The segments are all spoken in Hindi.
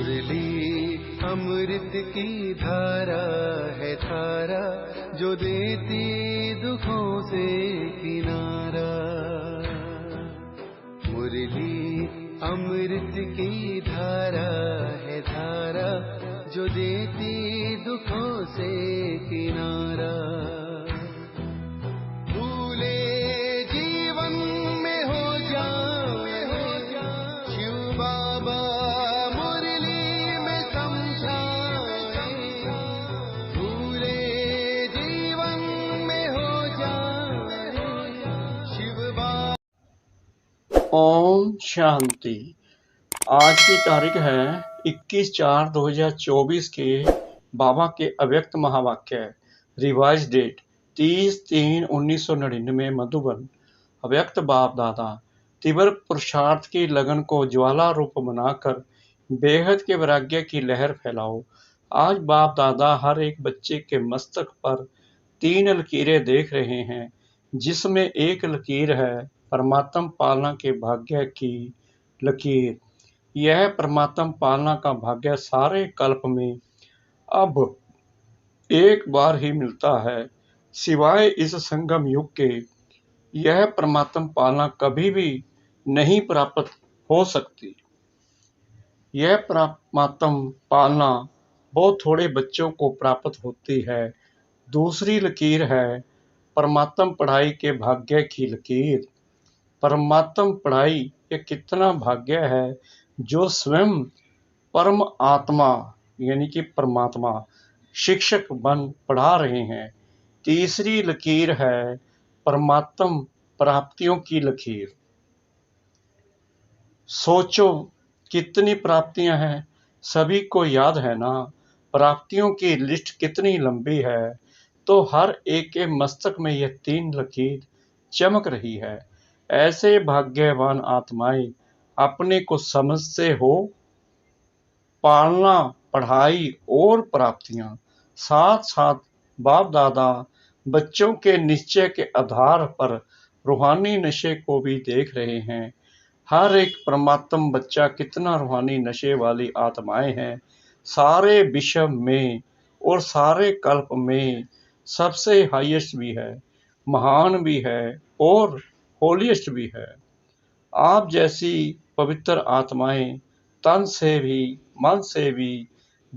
मुरली अमृत की धारा है धारा, जो देती दुखों से किनारा। मुरली अमृत की धारा है धारा, जो देती दुखों से किनारा। भूले जीवन में हो जाए शिव बाबा मुरली में समझाए। भूले जीवन में हो जाए शिव बाबा। ओम शांति। आज की तारीख है 21/4/2024 के बाबा के अव्यक्त महावाक्य, रिवाइज डेट 30/3/1999 मधुबन। अव्यक्त बाप दादा तीव्र पुरुषार्थ की लगन को ज्वाला रूप बनाकर बेहद के वैराग्य की लहर फैलाओ। आज बाप दादा हर एक बच्चे के मस्तक पर 3 लकीरें देख रहे हैं, जिसमें एक लकीर है परमात्म पालना के भाग्य की लकीर। यह परमात्म पालना का भाग्य सारे कल्प में अब एक बार ही मिलता है, सिवाय इस संगम युग के। यह परमात्म पालना कभी भी नहीं प्राप्त हो सकती। यह परमात्म पालना बहुत थोड़े बच्चों को प्राप्त होती है। दूसरी लकीर है परमात्म पढ़ाई के भाग्य की लकीर। परमात्म पढ़ाई ये कितना भाग्य है जो स्वयं परम आत्मा यानी कि परमात्मा शिक्षक बन पढ़ा रहे हैं। तीसरी लकीर है परमात्म प्राप्तियों की लकीर। सोचो कितनी प्राप्तियां हैं, सभी को याद है ना। प्राप्तियों की लिस्ट कितनी लंबी है, तो हर एक के मस्तक में यह 3 लकीर चमक रही है। ऐसे भाग्यवान आत्माएं अपने को समझते हो। पालना, पढ़ाई और प्राप्तियां साथ साथ बाप दादा बच्चों के निश्चय के आधार पर रूहानी नशे को भी देख रहे हैं। हर एक परमात्म बच्चा कितना रूहानी नशे वाली आत्माएं हैं। सारे विश्व में और सारे कल्प में सबसे हाईएस्ट भी है, महान भी है और होलीएस्ट भी है। आप जैसी पवित्र आत्माएं तन से भी मन से भी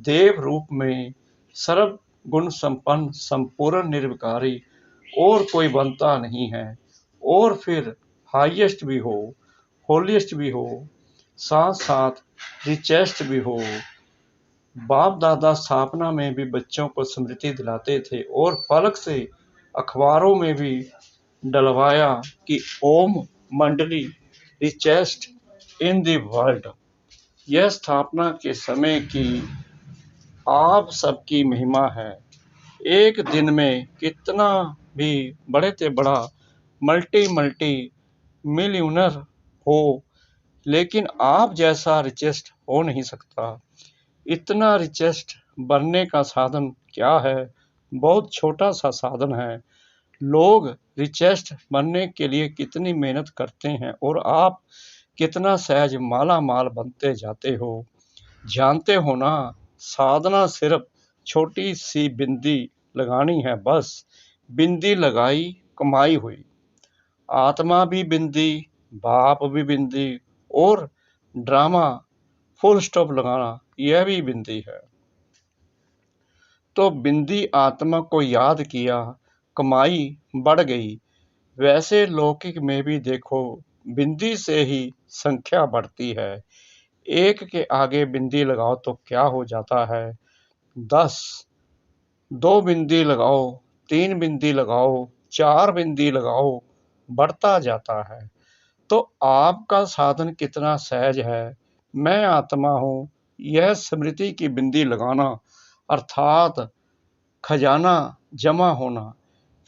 देव रूप में सर्व गुण संपन्न संपूर्ण निर्विकारी और कोई बनता नहीं है। और फिर हाईएस्ट भी हो, होलीएस्ट भी हो, साथ साथ रिचेस्ट भी हो। बाप दादा स्थापना में भी बच्चों को स्मृति दिलाते थे और फलक से अखबारों में भी डलवाया कि ओम मंडली रिचेस्ट इन द वर्ल्ड। यह स्थापना के समय की आप सबकी महिमा है। एक दिन में कितना भी बड़े से बड़ा मल्टी मिलियनर हो, लेकिन आप जैसा रिचेस्ट हो नहीं सकता। इतना रिचेस्ट बनने का साधन क्या है? बहुत छोटा सा साधन है। लोग रिचेस्ट बनने के लिए कितनी मेहनत करते हैं और आप कितना सहज माला माल बनते जाते हो। जानते हो ना, साधना सिर्फ छोटी सी बिंदी लगानी है, बस। बिंदी लगाई कमाई हुई। आत्मा भी बिंदी, बाप भी बिंदी और ड्रामा फुल स्टॉप लगाना यह भी बिंदी है। तो बिंदी आत्मा को याद किया, कमाई बढ़ गई। वैसे लौकिक में भी देखो, बिंदी से ही संख्या बढ़ती है। एक के आगे बिंदी लगाओ तो क्या हो जाता है? 10। 2 बिंदी लगाओ, 3 बिंदी लगाओ, 4 बिंदी लगाओ, बढ़ता जाता है। तो आपका साधन कितना सहज है। मैं आत्मा हूँ, यह स्मृति की बिंदी लगाना अर्थात खजाना जमा होना।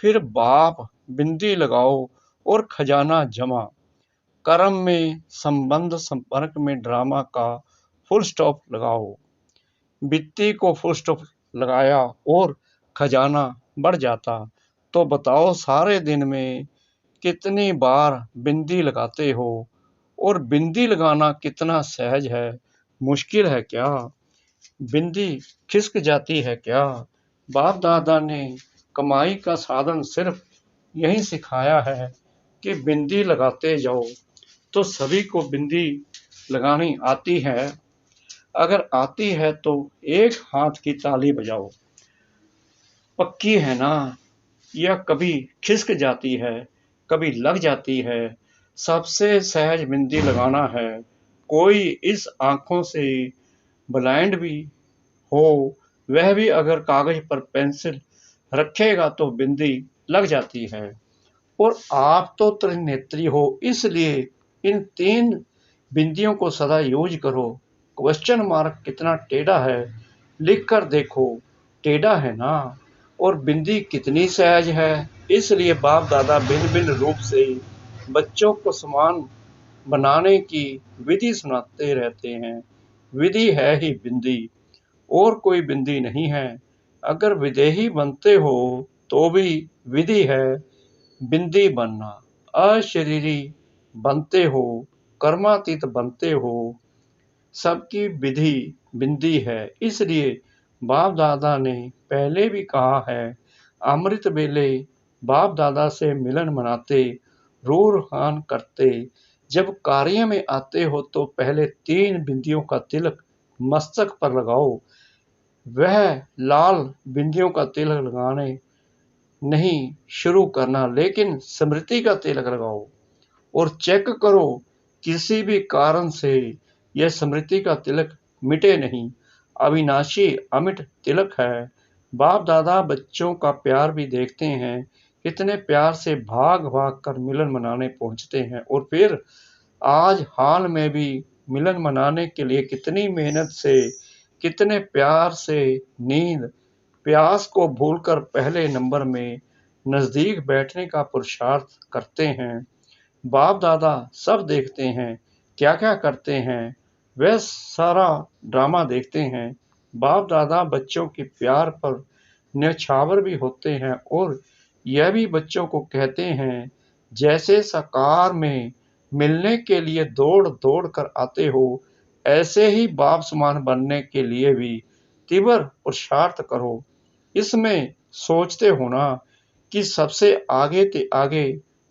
फिर बाप बिंदी लगाओ और खजाना जमा। कर्म में संबंध संपर्क में ड्रामा का फुल स्टॉप लगाओ। बित्ती को फुल स्टॉप लगाया और खजाना बढ़ जाता। तो बताओ सारे दिन में कितनी बार बिंदी लगाते हो और बिंदी लगाना कितना सहज है। मुश्किल है क्या? बिंदी खिसक जाती है क्या? बाप दादा ने कमाई का साधन सिर्फ यही सिखाया है कि बिंदी लगाते जाओ। तो सभी को बिंदी लगानी आती है? अगर आती है तो एक हाथ की ताली बजाओ। पक्की है ना? या कभी खिसक जाती है, कभी लग जाती है। सबसे सहज बिंदी लगाना है। कोई इस आंखों से ब्लाइंड भी हो, वह भी अगर कागज पर पेंसिल रखेगा तो बिंदी लग जाती है। और आप तो त्रिनेत्री हो, इसलिए इन 3 बिंदियों को सदा यूज करो। क्वेश्चन मार्क कितना टेढ़ा है, लिख कर देखो, टेढ़ा है ना? और बिंदी कितनी सहज है। इसलिए बाप दादा भिन्न भिन्न रूप से बच्चों को समान बनाने की विधि सुनाते रहते हैं। विधि है ही बिंदी, और कोई बिंदी नहीं है। अगर विदेही बनते हो तो भी विधि है बिंदी बनना। अशरीरी बनते हो, कर्मातीत बनते हो, सबकी विधि बिंदी है। इसलिए बाप दादा ने पहले भी कहा है, अमृत बेले बाप दादा से मिलन मनाते, रूहान करते। जब कार्य में आते हो तो पहले 3 बिंदियों का तिलक मस्तक पर लगाओ। वह लाल बिंदियों का तिलक लगाने नहीं शुरू करना, लेकिन स्मृति का तिलक लगाओ और चेक करो किसी भी कारण से यह स्मृति का तिलक मिटे नहीं। अविनाशी अमिट तिलक है। बाप दादा बच्चों का प्यार भी देखते हैं, कितने प्यार से भाग भाग कर मिलन मनाने पहुंचते हैं। और फिर आज हाल में भी मिलन मनाने के लिए कितनी मेहनत से, कितने प्यार से, नींद प्यास को भूलकर पहले नंबर में नजदीक बैठने का पुरुषार्थ करते हैं। बाप दादा सब देखते हैं, क्या क्या करते हैं, वह सारा ड्रामा देखते हैं। बाप दादा बच्चों के प्यार पर न्यौछावर भी होते हैं और यह भी बच्चों को कहते हैं, जैसे साकार में मिलने के लिए दौड़ दौड़ कर आते हो, ऐसे ही बाप समान बनने के लिए भी तीव्र पुरुषार्थ करो। इसमें सोचते हो ना कि सबसे आगे ते आगे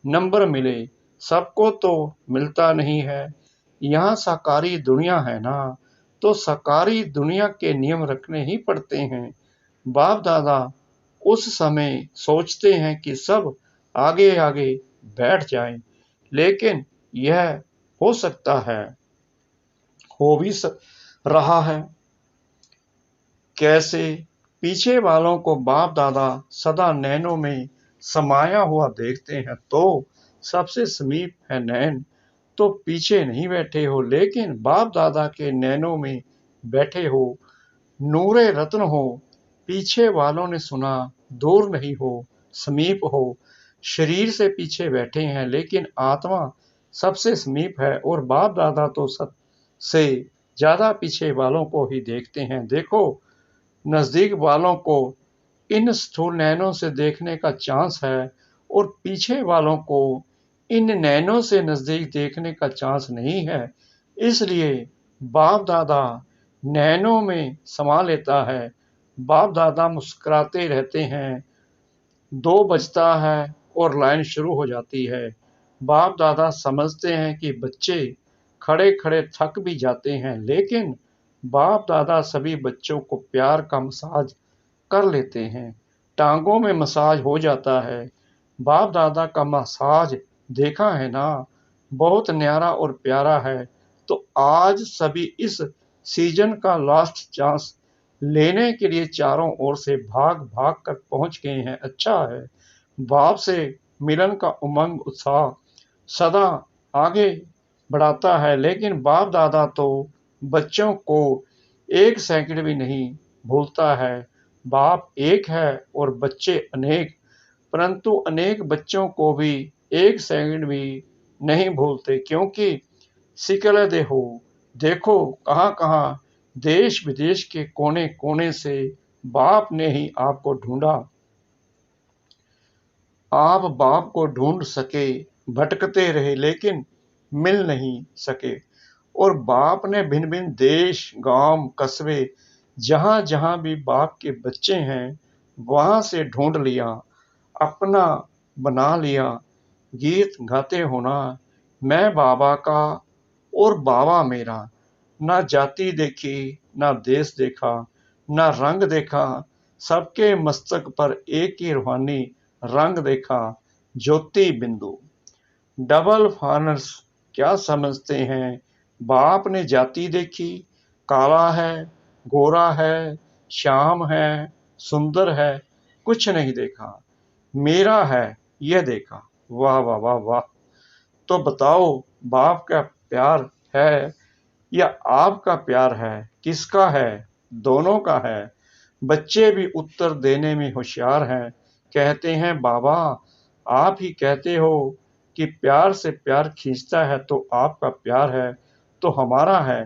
नंबर मिले, सबको तो मिलता नहीं है। यहाँ साकारी दुनिया है ना, तो साकारी दुनिया के नियम रखने ही पड़ते हैं। बाप दादा उस समय सोचते हैं कि सब आगे आगे बैठ जाएं, लेकिन यह हो सकता है, हो भी रहा है। कैसे? पीछे वालों को बाप दादा सदा नैनों में समाया हुआ देखते हैं, तो सबसे समीप है नैन, तो पीछे नहीं बैठे हो, लेकिन बाप दादा के नैनों में बैठे हो, नूरे रत्न हो। पीछे वालों ने सुना, दूर नहीं हो, समीप हो। शरीर से पीछे बैठे हैं, लेकिन आत्मा सबसे समीप है। और बाप दादा तो सबसे ज्यादा पीछे वालों को ही देखते हैं। देखो, नजदीक वालों को इन स्थूल नैनों से देखने का चांस है, और पीछे वालों को इन नैनों से नजदीक देखने का चांस नहीं है। इसलिए बाप दादा नैनों में समा लेता है। बाप दादा मुस्कुराते रहते हैं। 2 बजता है और लाइन शुरू हो जाती है। बाप दादा समझते हैं कि बच्चे खड़े खड़े थक भी जाते हैं, लेकिन बाप दादा सभी बच्चों को प्यार का मसाज कर लेते हैं। टांगों में मसाज हो जाता है। बाप दादा का मसाज देखा है ना, बहुत न्यारा और प्यारा है। तो आज सभी इस सीजन का लास्ट चांस लेने के लिए चारों ओर से भाग भाग कर पहुंच गए हैं। अच्छा है, बाप से मिलन का उमंग उत्साह सदा आगे बढ़ाता है, लेकिन बाप दादा तो बच्चों को 1 सेकंड भी नहीं भूलता है। बाप एक है और बच्चे अनेक, परंतु अनेक बच्चों को भी 1 सेकंड भी नहीं भूलते, क्योंकि सिकल दे हो। देखो कहाँ कहाँ देश विदेश के कोने कोने से बाप ने ही आपको ढूंढा। आप बाप को ढूंढ सके, भटकते रहे, लेकिन मिल नहीं सके। और बाप ने भिन्न भिन्न देश, गांव, कस्बे, जहां जहां भी बाप के बच्चे हैं वहां से ढूंढ लिया, अपना बना लिया। गीत गाते होना, मैं बाबा का और बाबा मेरा। ना जाति देखी, ना देश देखा, ना रंग देखा, सबके मस्तक पर एक ही रूहानी रंग देखा, ज्योति बिंदु। डबल फॉरनर्स क्या समझते हैं? बाप ने जाति देखी, काला है, गोरा है, श्याम है, सुंदर है, कुछ नहीं देखा। मेरा है यह देखा। वाह वाह वाह वाह। तो बताओ, बाप का प्यार है या आपका प्यार है? किसका है? दोनों का है। बच्चे भी उत्तर देने में होशियार हैं। कहते हैं, बाबा आप ही कहते हो कि प्यार से प्यार खींचता है, तो आपका प्यार है तो हमारा है,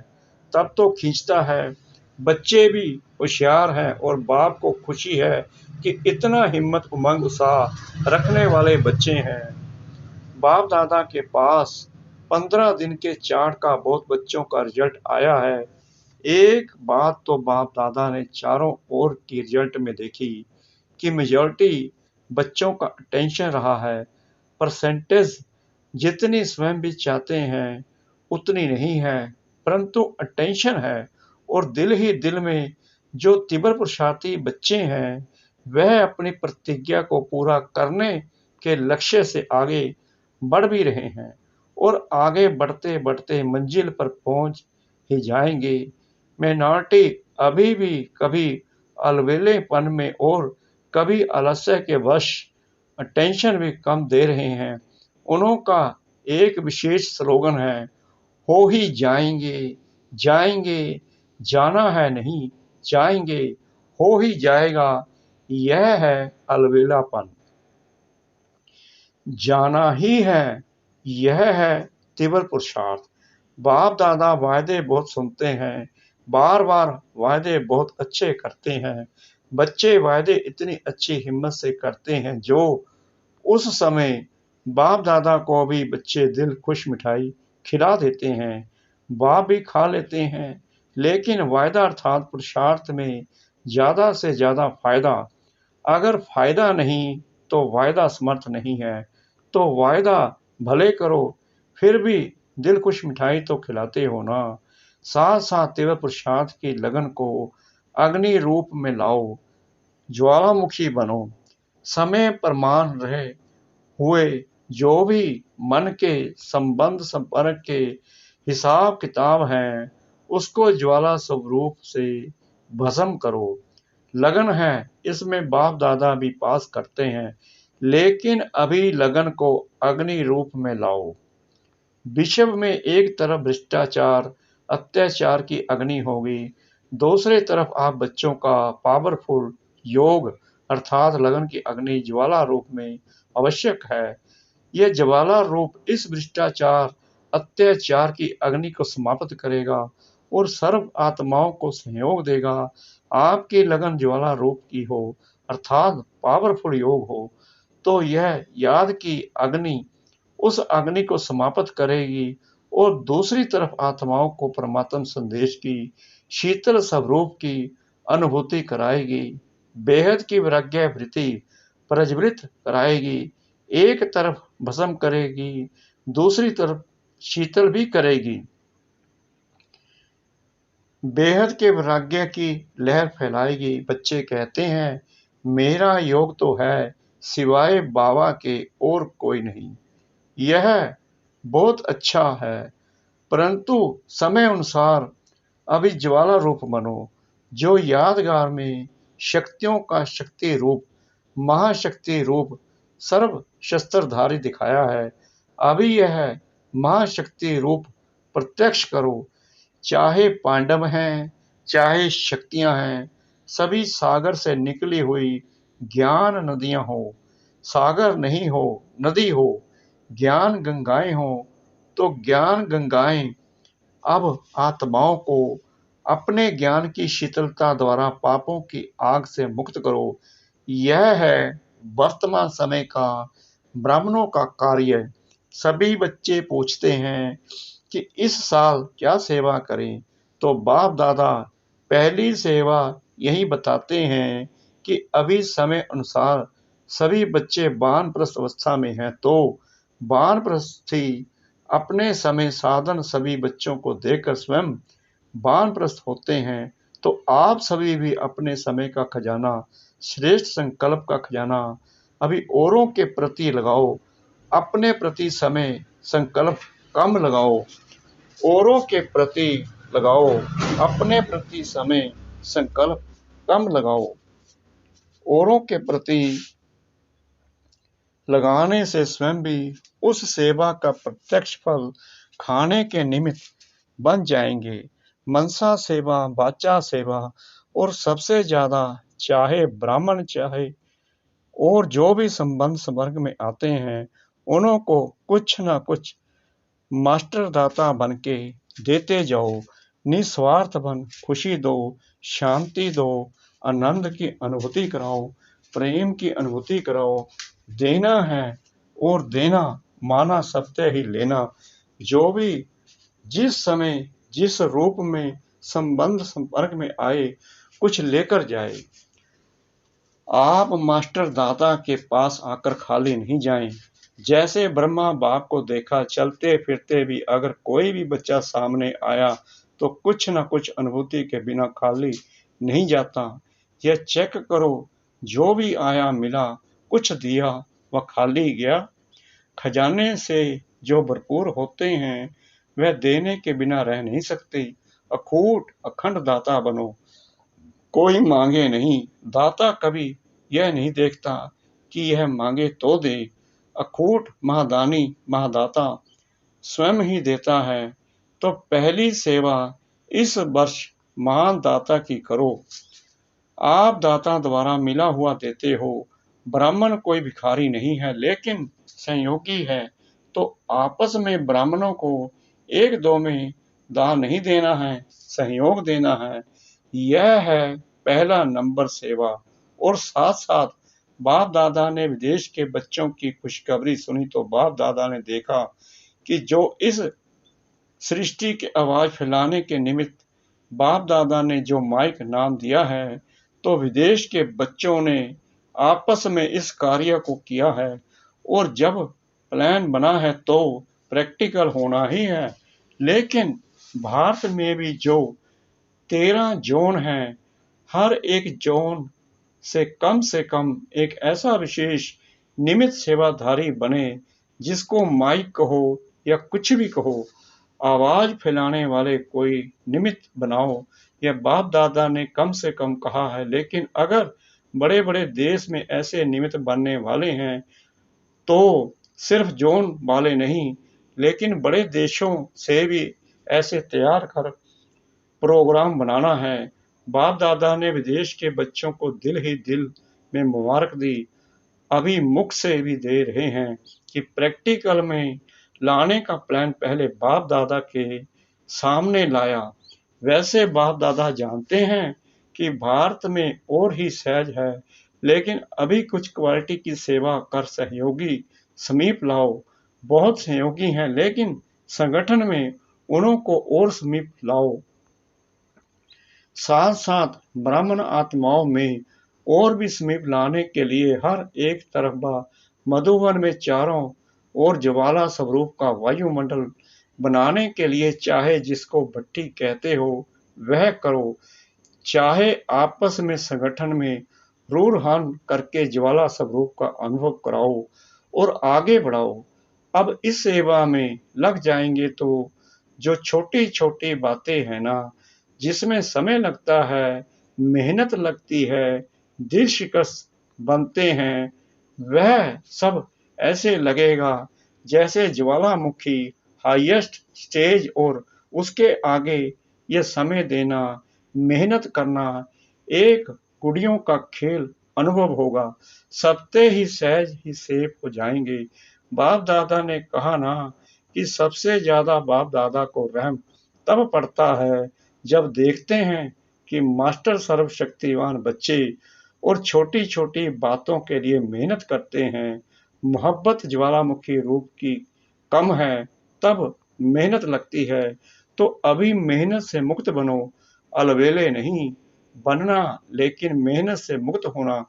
तब तो खींचता है। बच्चे भी होशियार हैं और बाप को खुशी है कि इतना हिम्मत, उमंग, उत्साह रखने वाले बच्चे हैं। बाप दादा के पास 15 दिन के चार्ट का बहुत बच्चों का रिजल्ट आया है। एक बात तो बाप दादा ने चारों ओर की रिजल्ट में देखी कि मेजॉरिटी बच्चों का अटेंशन रहा है। परसेंटेज जितनी स्वयं भी चाहते हैं उतनी नहीं है, परंतु अटेंशन है। और दिल ही दिल में जो तीव्र पुरुषार्थी बच्चे हैं वह अपनी प्रतिज्ञा को पूरा करने के लक्ष्य से आगे बढ़ भी रहे हैं और आगे बढ़ते बढ़ते मंजिल पर पहुंच ही जाएंगे। माइनॉरिटी अभी भी कभी अलवेलेपन में और कभी आलस्य के वश अटेंशन भी कम दे रहे हैं। उनका एक विशेष स्लोगन है, हो ही जाएंगे, जाएंगे, जाना है नहीं, जाएंगे, हो ही जाएगा। यह है अलवेलापन। जाना ही है, यह है तीव्र पुरुषार्थ। बाप दादा वायदे बहुत सुनते हैं, बार बार वायदे बहुत अच्छे करते हैं। बच्चे वायदे इतनी अच्छी हिम्मत से करते हैं जो उस समय बाप दादा को भी बच्चे दिल खुश मिठाई खिला देते हैं। बाप भी खा लेते हैं, लेकिन वायदा अर्थात पुरुषार्थ में ज्यादा से ज्यादा फायदा। अगर फायदा नहीं तो वायदा समर्थ नहीं है। तो वायदा भले करो, फिर भी दिल खुश मिठाई तो खिलाते हो ना। साथ साथ तीव्र पुरुषार्थ की लगन को अग्नि रूप में लाओ, ज्वालामुखी बनो। समय प्रमाण रहे हुए जो भी मन के संबंध संपर्क के हिसाब किताब हैं उसको ज्वाला स्वरूप से भस्म करो। लगन है इसमें बाप दादा भी पास करते हैं, लेकिन अभी लगन को अग्नि रूप में लाओ। विश्व में एक तरफ भ्रष्टाचार, अत्याचार की अग्नि होगी, दूसरी तरफ आप बच्चों का पावरफुल योग अर्थात लगन की अग्नि ज्वाला रूप में आवश्यक है। यह ज्वाला रूप इस भ्रष्टाचार, अत्याचार की अग्नि को समाप्त करेगा और सर्व आत्माओं को सहयोग देगा। आपकी लगन ज्वाला रूप की हो अर्थात पावरफुल योग हो, तो यह याद की अग्नि उस अग्नि को समाप्त करेगी और दूसरी तरफ आत्माओं को परमात्म संदेश की शीतल स्वरूप की अनुभूति कराएगी। बेहद की वैराग्य वृत्ति प्रज्वलित कराएगी। एक तरफ भस्म करेगी, दूसरी तरफ शीतल भी करेगी। बेहद के वैराग्य की लहर फैलाएगी। बच्चे कहते हैं, मेरा योग तो है सिवाय बाबा के और कोई नहीं। यह बहुत अच्छा है, परंतु समय अनुसार अभी ज्वाला रूप बनो, जो यादगार में शक्तियों का शक्ति रूप, महाशक्ति रूप सर्व शस्त्रधारी दिखाया है। अभी यह महाशक्ति रूप प्रत्यक्ष करो। चाहे पांडव हैं, चाहे शक्तियां हैं, सभी सागर से निकली हुई ज्ञान नदियां हो। सागर नहीं हो, नदी हो, ज्ञान गंगाएं हो, तो ज्ञान गंगाएं अब आत्माओं को अपने ज्ञान की शीतलता द्वारा पापों की आग से मुक्त करो। यह है वर्तमान समय का ब्राह्मणों का कार्य। सभी बच्चे पूछते हैं कि इस साल क्या सेवा करें, तो बाप दादा पहली सेवा यही बताते हैं कि अभी समय अनुसार सभी बच्चे वानप्रस्थ अवस्था में हैं, तो वानप्रस्थी अपने समय साधन सभी बच्चों को देकर स्वयं वानप्रस्थ होते हैं। तो आप सभी भी अपने समय का खजाना, श्रेष्ठ संकल्प का खजाना अभी औरों के प्रति लगाओ, अपने प्रति समय संकल्प कम लगाओ। औरों के प्रति लगाओ, अपने प्रति समय संकल्प कम लगाओ। औरों के प्रति लगाने से स्वयं भी उस सेवा का प्रत्यक्ष फल खाने के निमित्त बन जाएंगे। मनसा सेवा, वाचा सेवा और सबसे ज्यादा चाहे ब्राह्मण चाहे और जो भी संबंध संपर्क में आते हैं, उन्हों को कुछ ना कुछ मास्टर दाता बन के देते जाओ। निस्वार्थ बन खुशी दो, शांति दो, आनंद की अनुभूति कराओ, प्रेम की अनुभूति कराओ। देना है और देना, माना सत्य ही लेना। जो भी जिस समय जिस रूप में संबंध संपर्क में आए, कुछ लेकर जाए। आप मास्टर दाता के पास आकर खाली नहीं जाएं। जैसे ब्रह्मा बाप को देखा चलते फिरते भी अगर कोई भी बच्चा सामने आया तो कुछ न कुछ अनुभूति के बिना खाली नहीं जाता। यह चेक करो, जो भी आया मिला, कुछ दिया व खाली गया। खजाने से जो भरपूर होते हैं वह देने के बिना रह नहीं सकते। अखूट अखंड दाता बनो, कोई मांगे नहीं। दाता कभी यह नहीं देखता कि यह मांगे तो दे। अखूट महादानी महादाता स्वयं ही देता है। तो पहली सेवा इस वर्ष महान दाता की करो। आप दाता द्वारा मिला हुआ देते हो। ब्राह्मण कोई भिखारी नहीं है, लेकिन संयोगी है। तो आपस में ब्राह्मणों को एक दो में दान नहीं देना है, सहयोग देना है। यह है पहला नंबर सेवा। और साथ साथ बाप दादा ने विदेश के बच्चों की खुशखबरी सुनी तो बाप दादा ने देखा कि जो इस सृष्टि की आवाज फैलाने के निमित्त बाप दादा ने जो माइक नाम दिया है, तो विदेश के बच्चों ने आपस में इस कार्य को किया है। और जब प्लान बना है तो प्रैक्टिकल होना ही है। लेकिन भारत में भी जो 13 जोन हैं, हर एक जोन से कम एक ऐसा विशेष निमित्त सेवाधारी बने, जिसको माइक कहो या कुछ भी कहो, आवाज फैलाने वाले कोई निमित्त बनाओ। यह बाप दादा ने कम से कम कहा है। लेकिन अगर बड़े बड़े देश में ऐसे निमित्त बनने वाले हैं, तो सिर्फ जोन वाले नहीं, लेकिन बड़े देशों से भी ऐसे तैयार कर प्रोग्राम बनाना है। बाप दादा ने विदेश के बच्चों को दिल ही दिल में मुबारक दी। अभी मुख से भी दे रहे हैं कि प्रैक्टिकल में लाने का प्लान पहले बाप दादा के सामने लाया। वैसे बाप दादा जानते हैं कि भारत में और ही सहज है, लेकिन अभी कुछ क्वालिटी की सेवा कर सहयोगी समीप लाओ। बहुत सहयोगी हैं, लेकिन संगठन में उन्हों को और समीप लाओ। साथ साथ ब्राह्मण आत्माओं में और भी समीप लाने के लिए हर एक तरफ मधुवन में चारों ओर ज्वाला स्वरूप का वायुमंडल बनाने के लिए चाहे जिसको भट्टी कहते हो वह करो, चाहे आपस में संगठन में रूरहान करके ज्वाला स्वरूप का अनुभव कराओ और आगे बढ़ाओ। अब इस सेवा में लग जाएंगे तो जो छोटी छोटी बातें हैं ना, जिसमें समय लगता है, मेहनत लगती है, दिल शिकस्त बनते हैं, वह सब ऐसे लगेगा जैसे ज्वालामुखी हाईएस्ट स्टेज और उसके आगे यह समय देना, मेहनत करना एक गुड़ियों का खेल अनुभव होगा। सबते ही सहज ही सेफ हो जाएंगे। बाप दादा ने कहा ना कि सबसे ज्यादा बाप दादा को रहम तब पड़ता है जब देखते हैं कि मास्टर सर्वशक्तिवान बच्चे और छोटी छोटी बातों के लिए मेहनत करते हैं। मोहब्बत ज्वालामुखी रूप की कम है, तब मेहनत लगती है, तो अभी मेहनत से मुक्त बनो, अलबेले नहीं बनना, लेकिन मेहनत से मुक्त होना।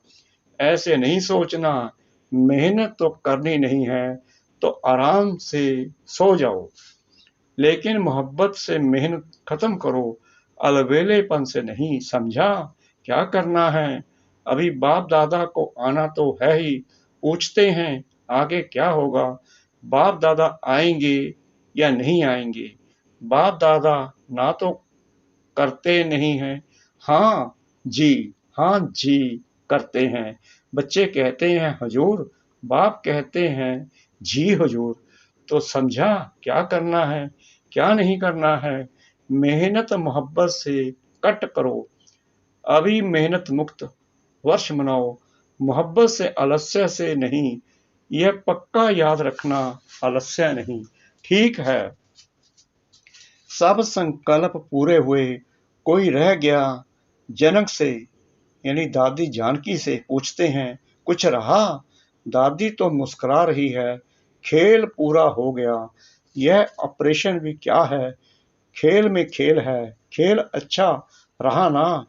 ऐसे नहीं सोचना मेहनत तो करनी नहीं है तो आराम से सो जाओ, लेकिन मोहब्बत से मेहनत खत्म करो, अलबेलेपन से नहीं। समझा क्या करना है? अभी बाप दादा को आना तो है ही, पूछते हैं आगे क्या होगा। बाप दादा आएंगे या नहीं आएंगे? बाप दादा ना तो करते नहीं हैं, हाँ जी, हाँ जी करते हैं। बच्चे कहते हैं हुजूर, बाप कहते हैं जी हुजूर। तो समझा क्या करना है, क्या नहीं करना है? मेहनत मोहब्बत से कट करो, अभी मेहनत मुक्त वर्ष मनाओ, मोहब्बत से आलस्य से नहीं। यह पक्का याद रखना, आलस्य नहीं। ठीक है, सब संकल्प पूरे हुए, कोई रह गया। जनक से यानी दादी जानकी से पूछते हैं, कुछ रहा? दादी तो मुस्कुरा रही है, खेल पूरा हो गया। यह ऑपरेशन भी क्या है, खेल में खेल है, खेल अच्छा रहा ना?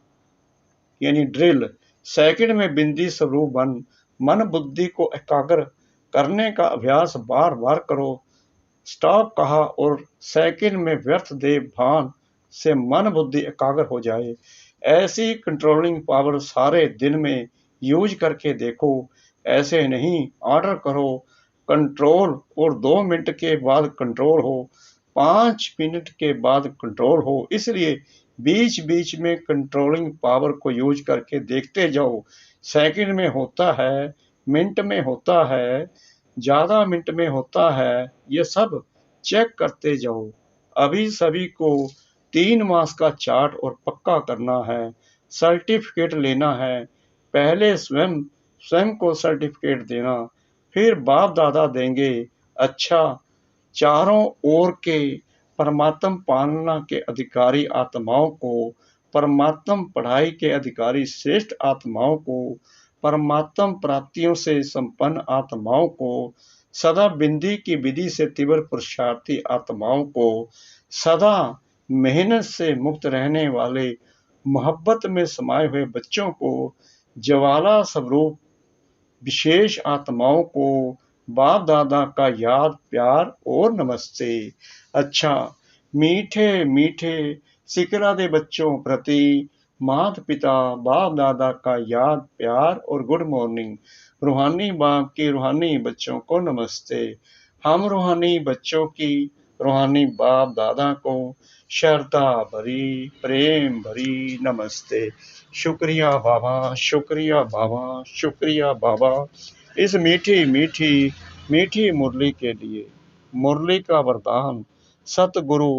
यानी ड्रिल। सेकंड में बिंदी स्वरूप बन, मन बुद्धि को एकाग्र करने का अभ्यास बार बार करो। स्टॉप कहा और सेकंड में व्यर्थ दे भान से मन बुद्धि एकाग्र हो जाए। ऐसी कंट्रोलिंग पावर सारे दिन में यूज करके देखो। ऐसे नहीं ऑर्डर करो कंट्रोल और 2 मिनट के बाद कंट्रोल हो, 5 मिनट के बाद कंट्रोल हो। इसलिए बीच बीच में कंट्रोलिंग पावर को यूज करके देखते जाओ। सेकंड में होता है, मिनट में होता है, ज्यादा मिनट में होता है, ये सब चेक करते जाओ। अभी सभी को 3 मास का चार्ट और पक्का करना है, सर्टिफिकेट लेना है। पहले स्वयं स्वयं को सर्टिफिकेट देना, फिर बाप दादा देंगे। अच्छा, चारों ओर के परमात्म पालना के अधिकारी आत्माओं को, परमात्म पढ़ाई के अधिकारी श्रेष्ठ आत्माओं को, परमात्म प्राप्तियों से संपन्न आत्माओं को, सदा बिंदी की विधि से तीव्र पुरुषार्थी आत्माओं को, सदा मेहनत से मुक्त रहने वाले मोहब्बत में समाये हुए बच्चों को, ज्वाला स्वरूप विशेष आत्माओं को बाप दादा का याद प्यार और नमस्ते। अच्छा, मीठे मीठे सिकरादे बच्चों प्रति माता पिता बाप दादा का याद प्यार और गुड मॉर्निंग। रूहानी बाप की रूहानी बच्चों को नमस्ते। हम रूहानी बच्चों की रूहानी बाप दादा को श्रद्धा भरी प्रेम भरी नमस्ते। शुक्रिया बाबा, शुक्रिया बाबा, शुक्रिया बाबा, इस मीठी मीठी मीठी मुरली के लिए। मुरली का वरदान सतगुरु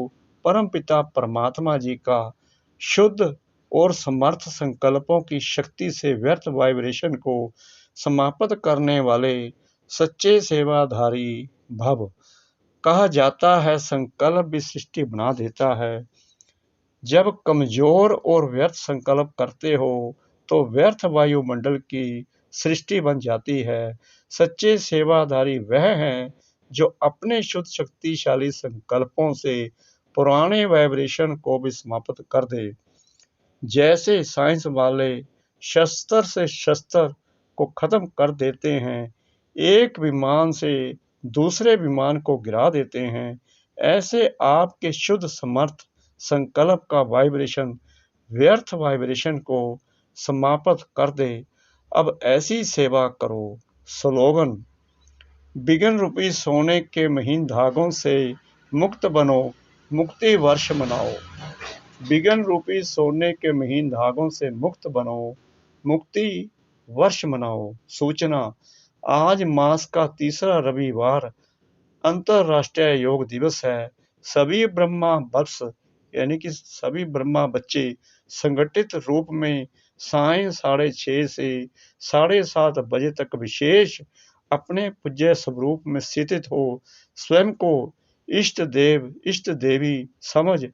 परमपिता परमात्मा जी का शुद्ध और समर्थ संकल्पों की शक्ति से व्यर्थ वाइब्रेशन को समाप्त करने वाले सच्चे सेवाधारी भव। कहा जाता है संकल्प भी सृष्टि बना देता है। जब कमजोर और व्यर्थ संकल्प करते हो तो व्यर्थ वायुमंडल की सृष्टि बन जाती है। सच्चे सेवाधारी वह हैं जो अपने शुद्ध शक्तिशाली संकल्पों से पुराने वाइब्रेशन को भी समाप्त कर दे। जैसे साइंस वाले शस्त्र से शस्त्र को खत्म कर देते हैं, एक विमान से दूसरे विमान को गिरा देते हैं, ऐसे आपके शुद्ध समर्थ संकल्प का वाइब्रेशन व्यर्थ वाइब्रेशन को समाप्त कर दे। अब ऐसी सेवा करो। स्लोगन, बिगन रूपी सोने के महीन धागों से मुक्त बनो, मुक्ति वर्ष मनाओ। बिगन रूपी सोने के महीन धागों से मुक्त बनो, मुक्ति वर्ष मनाओ। सूचना, आज मास का तीसरा रविवार अंतरराष्ट्रीय योग दिवस है। सभी ब्रह्मा वर्ष यानी कि सभी ब्रह्मा बच्चे संगठित रूप में सायं 6:30 से 7:30 बजे तक विशेष अपने पूज्य स्वरूप में स्थित हो स्वयं को इष्ट देव इष्ट देवी समझ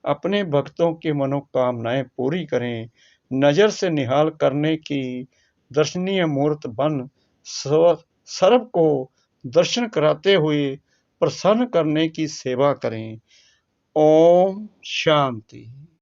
अपने भक्तों की मनोकामनाएं पूरी करें। नजर से निहाल करने की दर्शनीय मूर्त बन सर्व को दर्शन कराते हुए प्रसन्न करने की सेवा करें। ओम शांति।